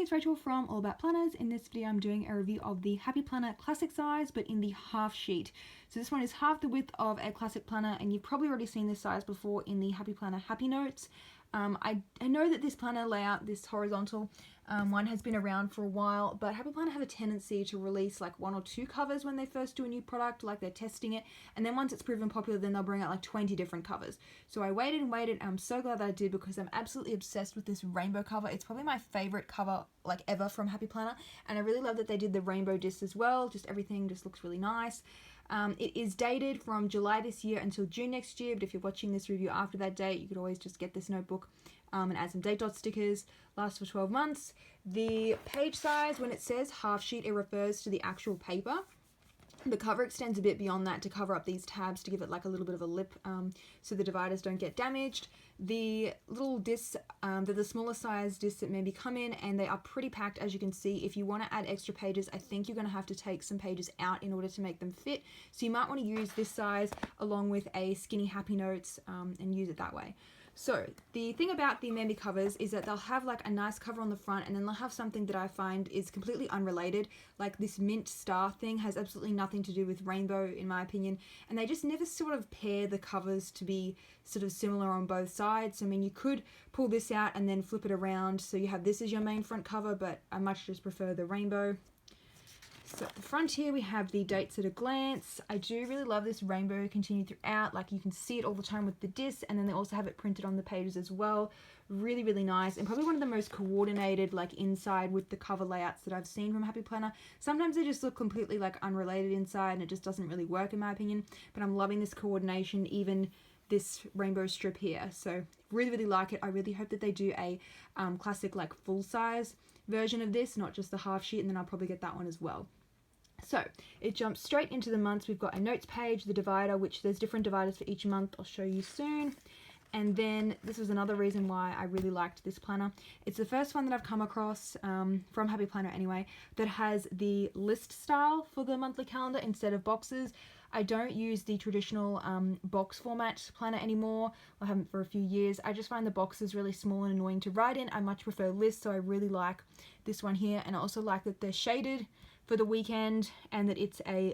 name's Rachel from All About Planners. In this video I'm doing a review of the Happy Planner Classic size, but in the half sheet. So this one is half the width of a classic planner, and you've probably already seen this size before in the Happy Planner Happy Notes. I know that this planner layout, this horizontal one, has been around for a while, but Happy Planner have a tendency to release like 1 or 2 covers when they first do a new product, like they're testing it, and then once it's proven popular, then they'll bring out like 20 different covers. So I waited and waited, and I'm so glad that I did, because I'm absolutely obsessed with this rainbow cover. It's probably my favorite cover like ever from Happy Planner, and I really love that they did the rainbow disc as well. Just everything just looks really nice. It is dated from July this year until June next year, but if you're watching this review after that date, you could always just get this notebook and add some date dot stickers. Lasts for 12 months. The page size, when it says half sheet, it refers to the actual paper. The cover extends a bit beyond that to cover up these tabs to give it like a little bit of a lip, so the dividers don't get damaged. The little discs, they're the smaller size discs that maybe come in, and they are pretty packed, as you can see. If you want to add extra pages, I think you're going to have to take some pages out in order to make them fit. So you might want to use this size along with a skinny Happy Notes and use it that way. So the thing about the Memby covers is that they'll have like a nice cover on the front, and then they'll have something that I find is completely unrelated. Like this mint star thing has absolutely nothing to do with rainbow, in my opinion, and they just never sort of pair the covers to be sort of similar on both sides. I mean, you could pull this out and then flip it around so you have this as your main front cover, but I much just prefer the rainbow. So at the front here we have the dates at a glance. I do really love this rainbow continued throughout. Like, you can see it all the time with the disc, and then they also have it printed on the pages as well. Really, really nice, and probably one of the most coordinated like inside with the cover layouts that I've seen from Happy Planner. Sometimes they just look completely like unrelated inside, and it just doesn't really work in my opinion, but I'm loving this coordination, even this rainbow strip here. So really, really like it. I really hope that they do a classic like full size version of this, not just the half sheet, and then I'll probably get that one as well. So it jumps straight into the months. We've got a notes page, the divider, which there's different dividers for each month. I'll show you soon. And then this was another reason why I really liked this planner. It's the first one that I've come across, from Happy Planner anyway, that has the list style for the monthly calendar instead of boxes. I don't use the traditional box format planner anymore. I haven't for a few years. I just find the boxes really small and annoying to write in. I much prefer lists, so I really like this one here. And I also like that they're shaded for the weekend, and that it's a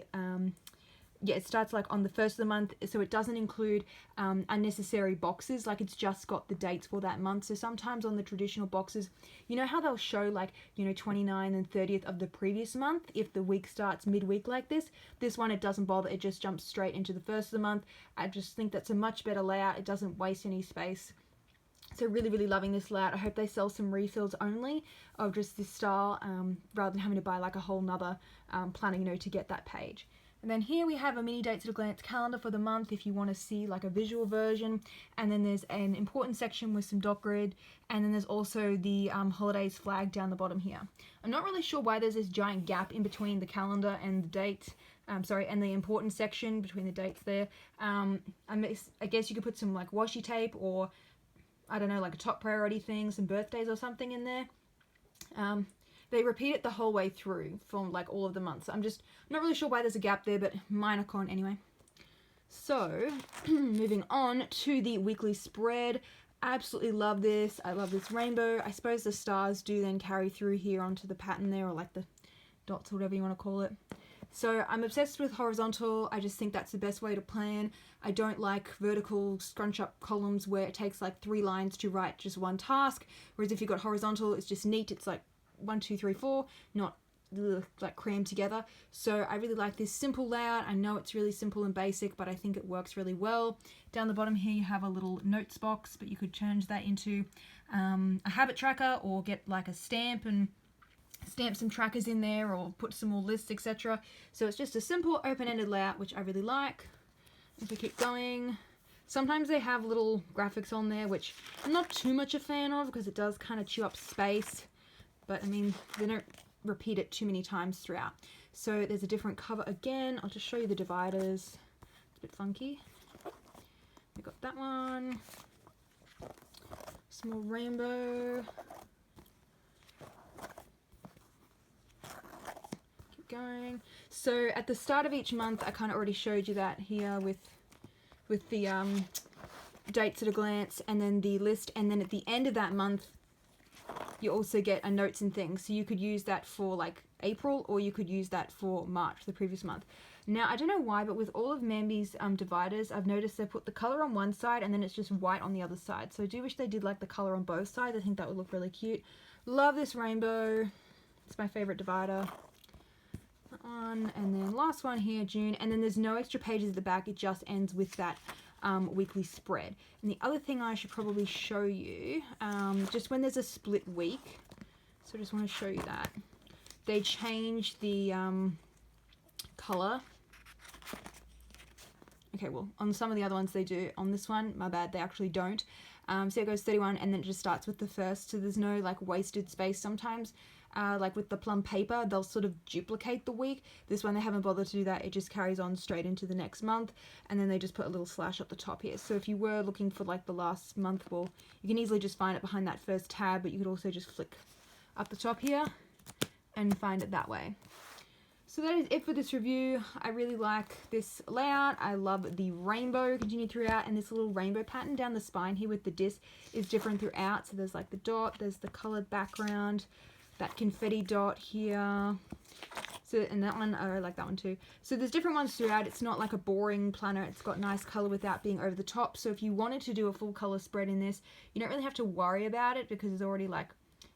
it starts like on the first of the month, so it doesn't include unnecessary boxes. Like, it's just got the dates for that month. So sometimes on the traditional boxes, you know how they'll show like, you know, 29th and 30th of the previous month if the week starts midweek like this. This one, it doesn't bother, it just jumps straight into the first of the month. I just think that's a much better layout. It doesn't waste any space. So really, really loving this layout. I hope they sell some refills only of just this style, rather than having to buy like a whole nother planner, you know, to get that page. And then here we have a mini dates at a glance calendar for the month if you want to see like a visual version. And then there's an important section with some dot grid, and then there's also the holidays flag down the bottom here. I'm not really sure why there's this giant gap in between the calendar and the date. And the important section between the dates there. I guess you could put some like washi tape, or I don't know, like a top priority thing, some birthdays or something in there. They repeat it the whole way through from like all of the months. I'm not really sure why there's a gap there, but minor con anyway. So moving on to the weekly spread. Absolutely love this. I love this rainbow. I suppose the stars do then carry through here onto the pattern there, or like the dots or whatever you want to call it. So I'm obsessed with horizontal. I just think that's the best way to plan. I don't like vertical scrunch up columns where it takes like 3 lines to write just one task. Whereas if you've got horizontal, it's just neat. It's like 1, 2, 3, 4, not like crammed together. So I really like this simple layout. I know it's really simple and basic, but I think it works really well. Down the bottom here you have a little notes box, but you could change that into a habit tracker, or get like a stamp and stamp some trackers in there, or put some more lists, etc. So it's just a simple open-ended layout, which I really like. If we keep going, sometimes they have little graphics on there, which I'm not too much a fan of, because it does kind of chew up space, but I mean, they don't repeat it too many times throughout. So there's a different cover again. I'll just show you the dividers. It's a bit funky. We got that one, small rainbow. Going. So at the start of each month, I kind of already showed you that here with the dates at a glance, and then the list, and then at the end of that month you also get a notes and things. So you could use that for like April, or you could use that for March, the previous month. Now, I don't know why, but with all of Mambi's dividers, I've noticed they put the color on one side and then it's just white on the other side. So I do wish they did like the color on both sides. I think that would look really cute. Love this rainbow. It's my favorite divider. That one, and then last one here, June. And then there's no extra pages at the back. It just ends with that weekly spread. And the other thing I should probably show you, just when there's a split week, so I just want to show you that, they change the color. Okay, well, on some of the other ones they do. On this one, my bad, they actually don't. So it goes 31 and then it just starts with the first, so there's no like wasted space. Sometimes like with the plum paper, they'll sort of duplicate the week. This one they haven't bothered to do that. It just carries on straight into the next month, and then they just put a little slash up the top here. So if you were looking for like the last month, well, you can easily just find it behind that first tab, but you could also just flick up the top here and find it that way. So that is it for this review. I really like this layout. I love the rainbow continued throughout, and this little rainbow pattern down the spine here with the disc is different throughout. So there's like the dot, there's the colored background, that confetti dot here. So, and that one, I like that one too. So there's different ones throughout. It's not like a boring planner. It's got nice color without being over the top. So if you wanted to do a full color spread in this, you don't really have to worry about it because it's already like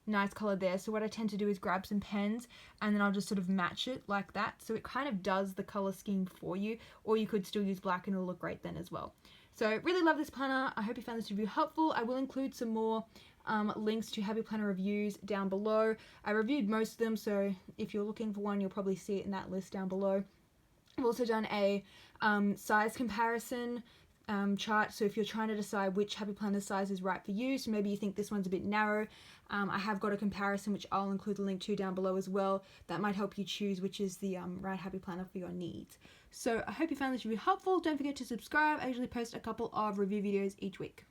nice color there. So what I tend to do is grab some pens and then I'll just sort of match it like that. So it kind of does the color scheme for you, or you could still use black and it'll look great then as well. So really love this planner. I hope you found this review helpful. I will include some more links to Happy Planner reviews down below. I reviewed most of them, so if you're looking for one, you'll probably see it in that list down below. I've also done a size comparison chart, so if you're trying to decide which Happy Planner size is right for you, so maybe you think this one's a bit narrow, I have got a comparison which I'll include the link to down below as well. That might help you choose which is the right Happy Planner for your needs. So I hope you found this review helpful. Don't forget to subscribe. I usually post a couple of review videos each week.